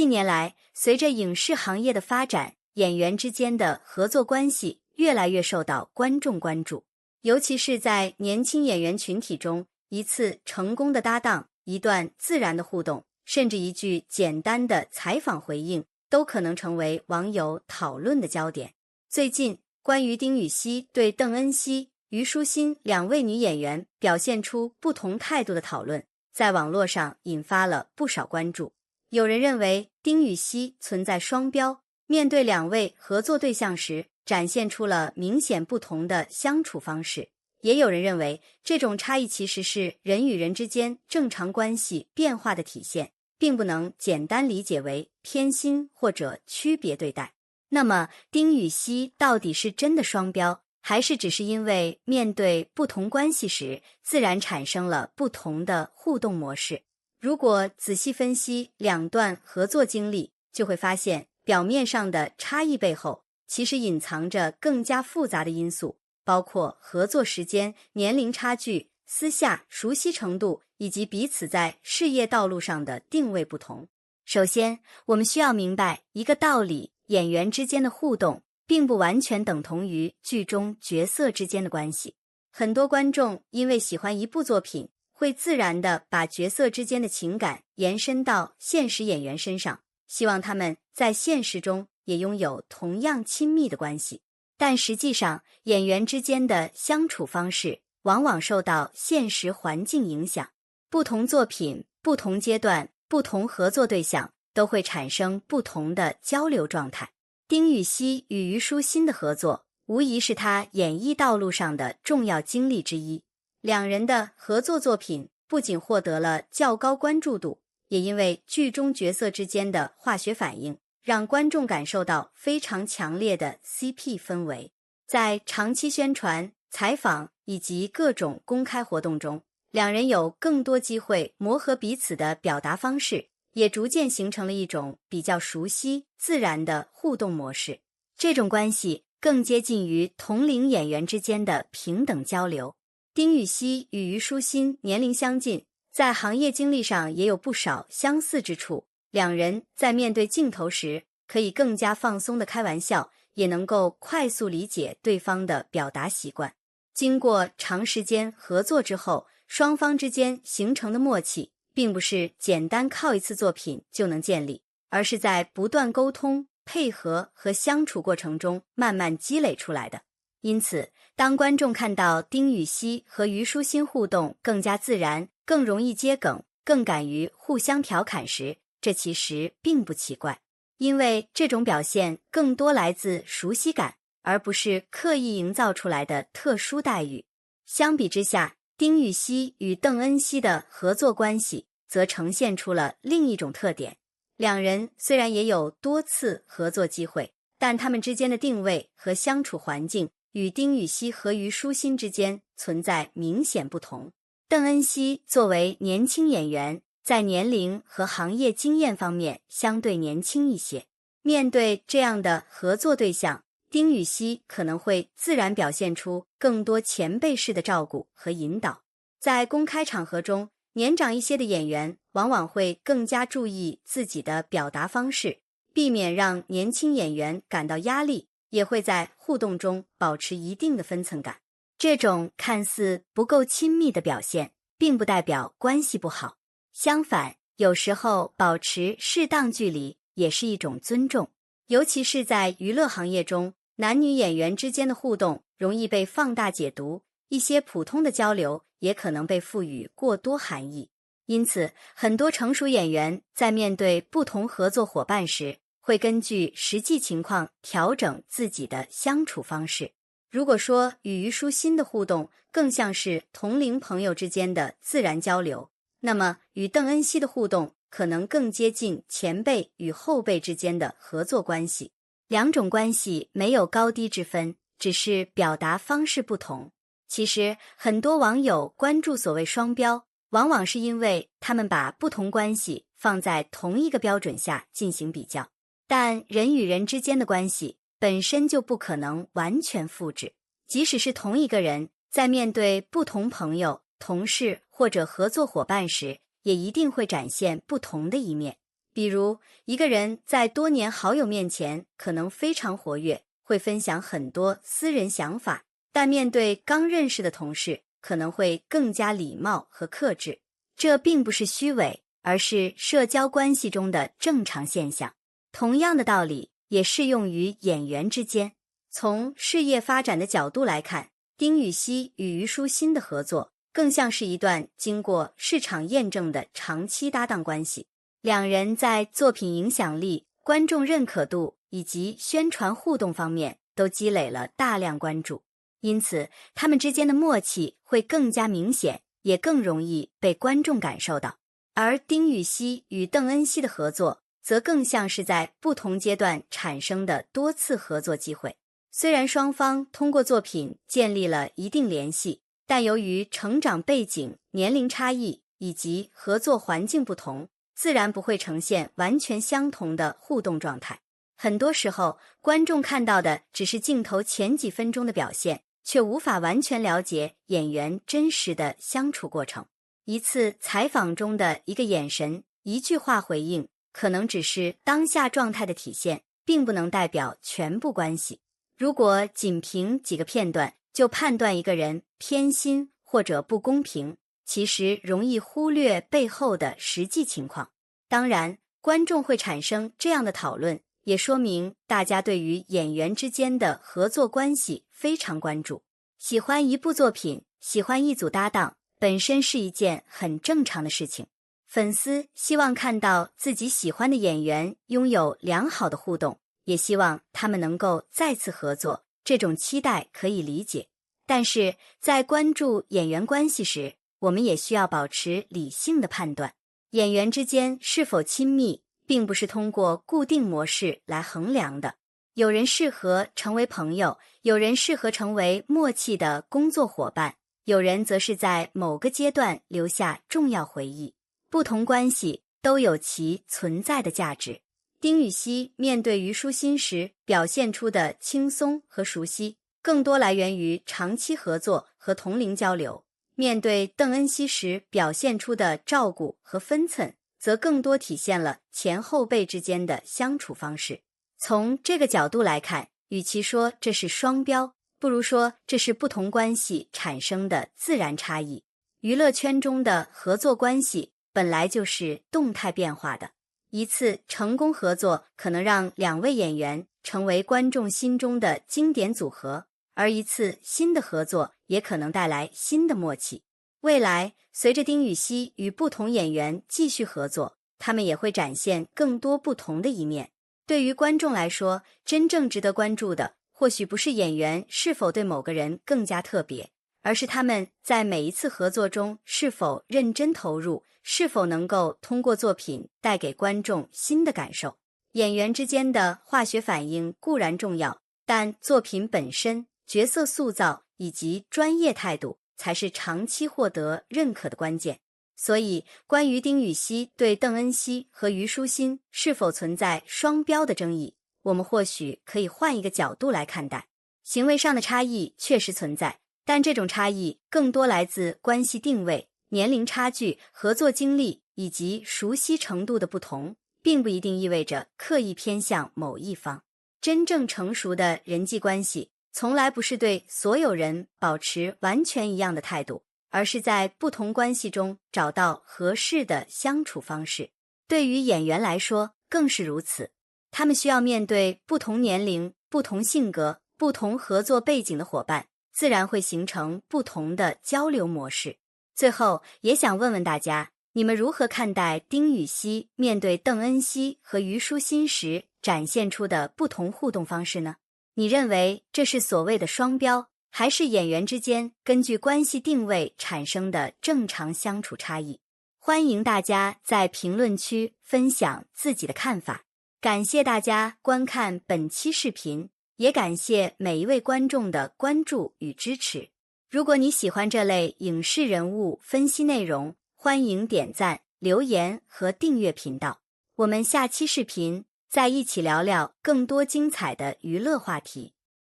近年来，随着影视行业的发展，演员之间的合作关系越来越受到观众关注。尤其是在年轻演员群体中，一次成功的搭档，一段自然的互动，甚至一句简单的采访回应，都可能成为网友讨论的焦点。最近，关于丁禹兮对邓恩熙、虞书欣两位女演员表现出不同态度的讨论，在网络上引发了不少关注。有人认为丁禹兮存在双标，面对两位合作对象时，展现出了明显不同的相处方式。也有人认为，这种差异其实是人与人之间正常关系变化的体现，并不能简单理解为偏心或者区别对待。那么，丁禹兮到底是真的双标，还是只是因为面对不同关系时，自然产生了不同的互动模式？如果仔细分析两段合作经历，就会发现表面上的差异背后，其实隐藏着更加复杂的因素，包括合作时间、年龄差距、私下熟悉程度，以及彼此在事业道路上的定位不同。首先，我们需要明白一个道理，演员之间的互动并不完全等同于剧中角色之间的关系。很多观众因为喜欢一部作品，会自然地把角色之间的情感延伸到现实演员身上，希望他们在现实中也拥有同样亲密的关系。但实际上，演员之间的相处方式往往受到现实环境影响。不同作品、不同阶段、不同合作对象都会产生不同的交流状态。丁禹兮与虞书欣的合作，无疑是他演艺道路上的重要经历之一。两人的合作作品不仅获得了较高关注度，也因为剧中角色之间的化学反应，让观众感受到非常强烈的 CP 氛围。在长期宣传、采访以及各种公开活动中，两人有更多机会磨合彼此的表达方式，也逐渐形成了一种比较熟悉、自然的互动模式。这种关系更接近于同龄演员之间的平等交流。丁禹兮与虞书欣年龄相近，在行业经历上也有不少相似之处。两人在面对镜头时，可以更加放松地开玩笑，也能够快速理解对方的表达习惯。经过长时间合作之后，双方之间形成的默契，并不是简单靠一次作品就能建立，而是在不断沟通、配合和相处过程中慢慢积累出来的。因此，当观众看到丁禹兮和虞书欣互动更加自然，更容易接梗，更敢于互相调侃时，这其实并不奇怪，因为这种表现更多来自熟悉感，而不是刻意营造出来的特殊待遇。相比之下，丁禹兮与邓恩熙的合作关系则呈现出了另一种特点。两人虽然也有多次合作机会，但他们之间的定位和相处环境与丁禹兮和虞书欣之间存在明显不同。邓恩熙作为年轻演员，在年龄和行业经验方面相对年轻一些。面对这样的合作对象，丁禹兮可能会自然表现出更多前辈式的照顾和引导。在公开场合中，年长一些的演员往往会更加注意自己的表达方式，避免让年轻演员感到压力，也会在互动中保持一定的分寸感。这种看似不够亲密的表现，并不代表关系不好。相反，有时候保持适当距离也是一种尊重。尤其是在娱乐行业中，男女演员之间的互动容易被放大解读，一些普通的交流也可能被赋予过多含义。因此，很多成熟演员在面对不同合作伙伴时，会根据实际情况调整自己的相处方式。如果说与虞书欣的互动更像是同龄朋友之间的自然交流，那么与邓恩熙的互动可能更接近前辈与后辈之间的合作关系。两种关系没有高低之分，只是表达方式不同。其实，很多网友关注所谓双标，往往是因为他们把不同关系放在同一个标准下进行比较。但人与人之间的关系本身就不可能完全复制，即使是同一个人，在面对不同朋友、同事或者合作伙伴时，也一定会展现不同的一面。比如，一个人在多年好友面前可能非常活跃，会分享很多私人想法，但面对刚认识的同事，可能会更加礼貌和克制。这并不是虚伪，而是社交关系中的正常现象。同样的道理也适用于演员之间。从事业发展的角度来看，丁禹兮与虞书欣的合作更像是一段经过市场验证的长期搭档关系。两人在作品影响力、观众认可度以及宣传互动方面都积累了大量关注，因此他们之间的默契会更加明显，也更容易被观众感受到。而丁禹兮与邓恩熙的合作则更像是在不同阶段产生的多次合作机会。虽然双方通过作品建立了一定联系，但由于成长背景、年龄差异以及合作环境不同，自然不会呈现完全相同的互动状态。很多时候，观众看到的只是镜头前几分钟的表现，却无法完全了解演员真实的相处过程。一次采访中的一个眼神、一句话回应，可能只是当下状态的体现，并不能代表全部关系。如果仅凭几个片段就判断一个人偏心或者不公平，其实容易忽略背后的实际情况。当然，观众会产生这样的讨论，也说明大家对于演员之间的合作关系非常关注。喜欢一部作品，喜欢一组搭档，本身是一件很正常的事情。粉丝希望看到自己喜欢的演员拥有良好的互动，也希望他们能够再次合作，这种期待可以理解。但是在关注演员关系时，我们也需要保持理性的判断。演员之间是否亲密，并不是通过固定模式来衡量的。有人适合成为朋友，有人适合成为默契的工作伙伴，有人则是在某个阶段留下重要回忆。不同关系都有其存在的价值。丁禹兮面对虞书欣时表现出的轻松和熟悉，更多来源于长期合作和同龄交流。面对邓恩熙时表现出的照顾和分寸，则更多体现了前后辈之间的相处方式。从这个角度来看，与其说这是双标，不如说这是不同关系产生的自然差异。娱乐圈中的合作关系本来就是动态变化的，一次成功合作可能让两位演员成为观众心中的经典组合，而一次新的合作也可能带来新的默契。未来，随着丁禹兮与不同演员继续合作，他们也会展现更多不同的一面。对于观众来说，真正值得关注的，或许不是演员是否对某个人更加特别，而是他们在每一次合作中是否认真投入，是否能够通过作品带给观众新的感受。演员之间的化学反应固然重要，但作品本身、角色塑造以及专业态度才是长期获得认可的关键。所以，关于丁禹兮对邓恩熙和虞书欣是否存在双标的争议，我们或许可以换一个角度来看待。行为上的差异确实存在，但这种差异更多来自关系定位、年龄差距、合作经历以及熟悉程度的不同，并不一定意味着刻意偏向某一方。真正成熟的人际关系，从来不是对所有人保持完全一样的态度，而是在不同关系中找到合适的相处方式。对于演员来说更是如此，他们需要面对不同年龄、不同性格、不同合作背景的伙伴，自然会形成不同的交流模式。最后，也想问问大家，你们如何看待丁禹兮面对邓恩熙和虞书欣时展现出的不同互动方式呢？你认为这是所谓的双标，还是演员之间根据关系定位产生的正常相处差异？欢迎大家在评论区分享自己的看法。感谢大家观看本期视频，也感谢每一位观众的关注与支持。如果你喜欢这类影视人物分析内容，欢迎点赞、留言和订阅频道。我们下期视频再一起聊聊更多精彩的娱乐话题。